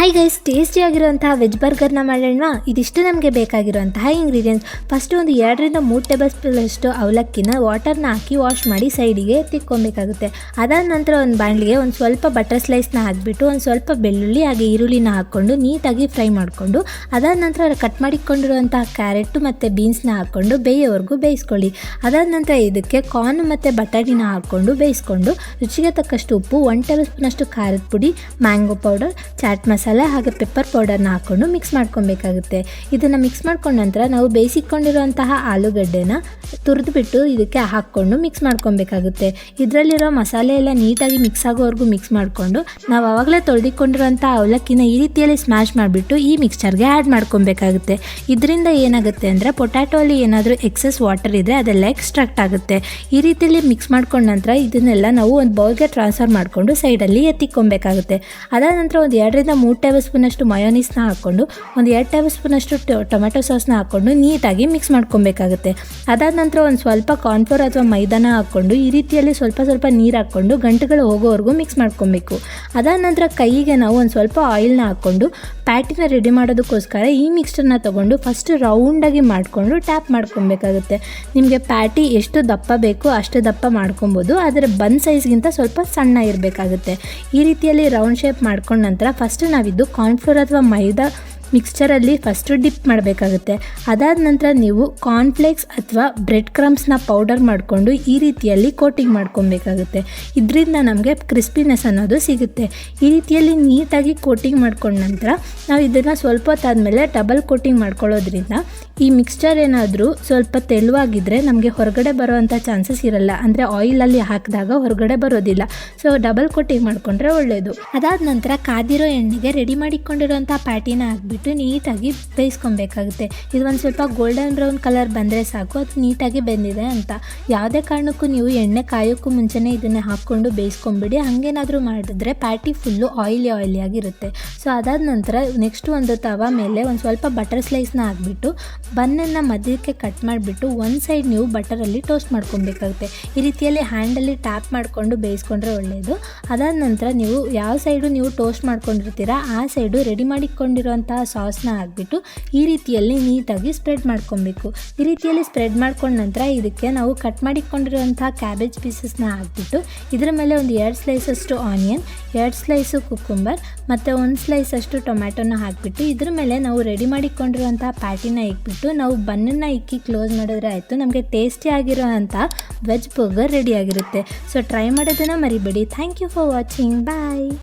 Hi guys, ಟೇಸ್ಟಿಯಾಗಿರುವಂತಹ veg ಬರ್ಗರ್ನ ಮಾಡೋಣ. ಇದಿಷ್ಟು ನಮಗೆ ಬೇಕಾಗಿರುವಂತಹ ಇಂಗ್ರೀಡಿಯೆಂಟ್ಸ್. ಫಸ್ಟ್ ಒಂದು 2-3 ಟೇಬಲ್ ಸ್ಪೂನಷ್ಟು ಅವಲಕ್ಕಿನ ವಾಟರ್ನ ಹಾಕಿ ವಾಶ್ ಮಾಡಿ ಸೈಡಿಗೆ ತಿಕ್ಕೊಬೇಕಾಗುತ್ತೆ. ಅದಾದ ನಂತರ ಒಂದು ಬಾಣಲಿಗೆ ಒಂದು ಸ್ವಲ್ಪ ಬಟರ್ ಸ್ಲೈಸ್ನ ಹಾಕಿಬಿಟ್ಟು ಒಂದು ಸ್ವಲ್ಪ ಬೆಳ್ಳುಳ್ಳಿ ಹಾಗೆ ಈರುಳ್ಳಿನ ಹಾಕ್ಕೊಂಡು ನೀಟಾಗಿ ಫ್ರೈ ಮಾಡಿಕೊಂಡು ಅದಾದ ನಂತರ ಕಟ್ ಮಾಡಿಕೊಂಡಿರುವಂತಹ ಕ್ಯಾರೆಟು ಮತ್ತು ಬೀನ್ಸ್ನ ಹಾಕ್ಕೊಂಡು ಬೇಯೋವರೆಗೂ ಬೇಯಿಸ್ಕೊಳ್ಳಿ. ಅದಾದ ನಂತರ ಇದಕ್ಕೆ ಕಾರ್ನ್ ಮತ್ತು ಬಟಾಣಿನ ಹಾಕ್ಕೊಂಡು ಬೇಯಿಸ್ಕೊಂಡು ರುಚಿಗೆ ತಕ್ಕಷ್ಟು ಉಪ್ಪು, 1 ಟೇಬಲ್ ಸ್ಪೂನಷ್ಟು ಖಾರದ ಪುಡಿ, ಮ್ಯಾಂಗೋ ಪೌಡರ್, ಚಾಟ್ ಮಸಾಲೆ ಹಾಗೆ ಪೆಪ್ಪರ್ ಪೌಡರ್ನ ಹಾಕ್ಕೊಂಡು ಮಿಕ್ಸ್ ಮಾಡ್ಕೊಬೇಕಾಗುತ್ತೆ. ಇದನ್ನು ಮಿಕ್ಸ್ ಮಾಡ್ಕೊಂಡ ನಂತರ ನಾವು ಬೇಯಿಸಿಕೊಂಡಿರುವಂತಹ ಆಲೂಗಡ್ಡೆನ ತುರಿದ್ಬಿಟ್ಟು ಇದಕ್ಕೆ ಹಾಕ್ಕೊಂಡು ಮಿಕ್ಸ್ ಮಾಡ್ಕೊಬೇಕಾಗುತ್ತೆ. ಇದರಲ್ಲಿರೋ ಮಸಾಲೆ ಎಲ್ಲ ನೀಟಾಗಿ ಮಿಕ್ಸ್ ಆಗೋವರೆಗೂ ಮಿಕ್ಸ್ ಮಾಡಿಕೊಂಡು ನಾವು ಆವಾಗಲೇ ತೊಳೆದಿಕೊಂಡಿರುವಂಥ ಅವಲಕ್ಕಿನ ಈ ರೀತಿಯಲ್ಲಿ ಸ್ಮ್ಯಾಶ್ ಮಾಡಿಬಿಟ್ಟು ಈ ಮಿಕ್ಸ್ಚರ್ಗೆ ಆ್ಯಡ್ ಮಾಡ್ಕೊಬೇಕಾಗುತ್ತೆ. ಇದರಿಂದ ಏನಾಗುತ್ತೆ ಅಂದರೆ ಪೊಟ್ಯಾಟೊ ಅಲ್ಲಿ ಏನಾದರೂ ಎಕ್ಸೆಸ್ ವಾಟರ್ ಇದ್ದರೆ ಅದೆಲ್ಲ ಎಕ್ಸ್ಟ್ರಾಕ್ಟ್ ಆಗುತ್ತೆ. ಈ ರೀತಿಯಲ್ಲಿ ಮಿಕ್ಸ್ ಮಾಡ್ಕೊಂಡ ನಂತರ ಇದನ್ನೆಲ್ಲ ನಾವು ಒಂದು ಬೌಲ್ಗೆ ಟ್ರಾನ್ಸ್ಫರ್ ಮಾಡಿಕೊಂಡು ಸೈಡಲ್ಲಿ ಎತ್ತಿಕ್ಕೊಬೇಕಾಗುತ್ತೆ. ಅದಾದ ನಂತರ ಒಂದು 2-3 ಟೇಬಲ್ ಸ್ಪೂನಷ್ಟು ಮಯೋನೀಸ್ನ ಹಾಕ್ಕೊಂಡು ಒಂದು 2 ಟೇಬಲ್ ಸ್ಪೂನಷ್ಟು ಟೊಮೆಟೊ ಸಾಸ್ನ ಹಾಕ್ಕೊಂಡು ನೀಟಾಗಿ ಮಿಕ್ಸ್ ಮಾಡ್ಕೊಬೇಕಾಗುತ್ತೆ. ಅದಾದ ನಂತರ ಒಂದು ಸ್ವಲ್ಪ ಕಾರ್ನ್ಫ್ಲೋರ್ ಅಥವಾ ಮೈದಾನ ಹಾಕ್ಕೊಂಡು ಈ ರೀತಿಯಲ್ಲಿ ಸ್ವಲ್ಪ ನೀರು ಹಾಕ್ಕೊಂಡು ಗಂಟುಗಳು ಹೋಗೋವರೆಗೂ ಮಿಕ್ಸ್ ಮಾಡ್ಕೊಬೇಕು. ಅದಾದ ನಂತರ ಕೈಗೆ ನಾವು ಒಂದು ಸ್ವಲ್ಪ ಆಯಿಲ್ನ ಹಾಕ್ಕೊಂಡು ಪ್ಯಾಟಿನ ರೆಡಿ ಮಾಡೋದಕ್ಕೋಸ್ಕರ ಈ ಮಿಕ್ಸ್ಚರ್ನ ತೊಗೊಂಡು ಫಸ್ಟ್ ರೌಂಡಾಗಿ ಮಾಡಿಕೊಂಡು ಟ್ಯಾಪ್ ಮಾಡ್ಕೊಬೇಕಾಗುತ್ತೆ. ನಿಮಗೆ ಪ್ಯಾಟಿ ಎಷ್ಟು ದಪ್ಪ ಬೇಕು ಅಷ್ಟು ದಪ್ಪ ಮಾಡ್ಕೊಬೋದು, ಆದರೆ ಬನ್ ಸೈಜ್ಗಿಂತ ಸ್ವಲ್ಪ ಸಣ್ಣ ಇರಬೇಕಾಗುತ್ತೆ. ಈ ರೀತಿಯಲ್ಲಿ ರೌಂಡ್ ಶೇಪ್ ಮಾಡ್ಕೊಂಡ ನಂತರ ಫಸ್ಟ್ ನಾವಿದ್ದು ಕಾರ್ನ್ಫ್ಲೋರ್ ಅಥವಾ ಮೈದಾ ಮಿಕ್ಸ್ಚರಲ್ಲಿ ಫಸ್ಟು ಡಿಪ್ ಮಾಡಬೇಕಾಗುತ್ತೆ. ಅದಾದ ನಂತರ ನೀವು ಕಾರ್ನ್ಫ್ಲೇಕ್ಸ್ ಅಥವಾ ಬ್ರೆಡ್ ಕ್ರಮ್ಸ್ನ ಪೌಡರ್ ಮಾಡಿಕೊಂಡು ಈ ರೀತಿಯಲ್ಲಿ ಕೋಟಿಂಗ್ ಮಾಡ್ಕೊಬೇಕಾಗುತ್ತೆ. ಇದರಿಂದ ನಮಗೆ ಕ್ರಿಸ್ಪಿನೆಸ್ ಅನ್ನೋದು ಸಿಗುತ್ತೆ. ಈ ರೀತಿಯಲ್ಲಿ ನೀಟಾಗಿ ಕೋಟಿಂಗ್ ಮಾಡ್ಕೊಂಡ ನಂತರ ನಾವು ಇದನ್ನು ಸ್ವಲ್ಪ ಹೊತ್ತಾದಮೇಲೆ ಡಬಲ್ ಕೋಟಿಂಗ್ ಮಾಡ್ಕೊಳ್ಳೋದ್ರಿಂದ ಈ ಮಿಕ್ಸ್ಚರ್ ಏನಾದರೂ ಸ್ವಲ್ಪ ತೆಳುವಾಗಿದ್ದರೆ ನಮಗೆ ಹೊರಗಡೆ ಬರೋವಂಥ ಚಾನ್ಸಸ್ ಇರಲ್ಲ, ಅಂದರೆ ಆಯಿಲಲ್ಲಿ ಹಾಕಿದಾಗ ಹೊರಗಡೆ ಬರೋದಿಲ್ಲ. ಸೊ ಡಬಲ್ ಕೋಟಿಂಗ್ ಮಾಡಿಕೊಂಡ್ರೆ ಒಳ್ಳೆಯದು. ಅದಾದ ನಂತರ ಕಾದಿರೋ ಎಣ್ಣೆಗೆ ರೆಡಿ ಮಾಡಿಕೊಂಡಿರೋಂಥ ಪ್ಯಾಟಿನ ಹಾಕ್ಬಿಟ್ಟು ನೀಟಾಗಿ ಬೇಯಿಸ್ಕೊಬೇಕಾಗುತ್ತೆ. ಇದು ಒಂದು ಸ್ವಲ್ಪ ಗೋಲ್ಡನ್ ಬ್ರೌನ್ ಕಲರ್ ಬಂದರೆ ಸಾಕು, ಅದು ನೀಟಾಗಿ ಬೆಂದಿದೆ ಅಂತ. ಯಾವುದೇ ಕಾರಣಕ್ಕೂ ನೀವು ಎಣ್ಣೆ ಕಾಯೋಕ್ಕೂ ಮುಂಚೆನೇ ಇದನ್ನು ಹಾಕ್ಕೊಂಡು ಬೇಯಿಸ್ಕೊಂಬಿಡಿ. ಹಾಗೇನಾದರೂ ಮಾಡಿದ್ರೆ ಪ್ಯಾಟಿ ಫುಲ್ಲು ಆಯಿಲಿಯಾಗಿರುತ್ತೆ. ಸೊ ಅದಾದ ನಂತರ ನೆಕ್ಸ್ಟ್ ಒಂದು ತವಾ ಮೇಲೆ ಒಂದು ಸ್ವಲ್ಪ ಬಟರ್ ಸ್ಲೈಸ್ನ ಹಾಕ್ಬಿಟ್ಟು ಬನ್ನನ್ನು ಮಧ್ಯಕ್ಕೆ ಕಟ್ ಮಾಡಿಬಿಟ್ಟು ಒಂದು ಸೈಡ್ ನೀವು ಬಟರಲ್ಲಿ ಟೋಸ್ಟ್ ಮಾಡ್ಕೊಬೇಕಾಗುತ್ತೆ. ಈ ರೀತಿಯಲ್ಲಿ ಹ್ಯಾಂಡಲ್ಲಿ ಟ್ಯಾಪ್ ಮಾಡಿಕೊಂಡು ಬೇಯಿಸ್ಕೊಂಡ್ರೆ ಒಳ್ಳೆಯದು. ಅದಾದ ನಂತರ ನೀವು ಯಾವ ಸೈಡು ನೀವು ಟೋಸ್ಟ್ ಮಾಡ್ಕೊಂಡಿರ್ತೀರ ಆ ಸೈಡು ರೆಡಿ ಮಾಡಿಕೊಂಡಿರುವಂತಹ ಸಾಸ್ನ ಹಾಕ್ಬಿಟ್ಟು ಈ ರೀತಿಯಲ್ಲಿ ನೀಟಾಗಿ ಸ್ಪ್ರೆಡ್ ಮಾಡ್ಕೊಬೇಕು. ಈ ರೀತಿಯಲ್ಲಿ ಸ್ಪ್ರೆಡ್ ಮಾಡ್ಕೊಂಡ ನಂತರ ಇದಕ್ಕೆ ನಾವು ಕಟ್ ಮಾಡಿಕೊಂಡಿರುವಂಥ ಕ್ಯಾಬೇಜ್ ಪೀಸಸ್ನ ಹಾಕ್ಬಿಟ್ಟು ಇದರ ಮೇಲೆ ಒಂದು 2 ಸ್ಲೈಸಷ್ಟು ಆನಿಯನ್, 2 ಸ್ಲೈಸು ಕುಕ್ಕುಂಬರ್ ಮತ್ತು 1 ಸ್ಲೈಸಷ್ಟು ಟೊಮ್ಯಾಟೊನ ಹಾಕಿಬಿಟ್ಟು ಇದ್ರ ಮೇಲೆ ನಾವು ರೆಡಿ ಮಾಡಿಕೊಂಡಿರುವಂಥ ಪ್ಯಾಟಿನ ಇಕ್ಬಿಟ್ಟು ನಾವು ಬನ್ನನ್ನು ಇಕ್ಕಿ ಕ್ಲೋಸ್ ಮಾಡಿದ್ರೆ ಆಯಿತು. ನಮಗೆ ಟೇಸ್ಟಿ ಆಗಿರೋವಂಥ ವೆಜ್ ಬರ್ಗರ್ ರೆಡಿಯಾಗಿರುತ್ತೆ. ಸೊ ಟ್ರೈ ಮಾಡೋದನ್ನು ಮರಿಬೇಡಿ. Thank you for watching. Bye.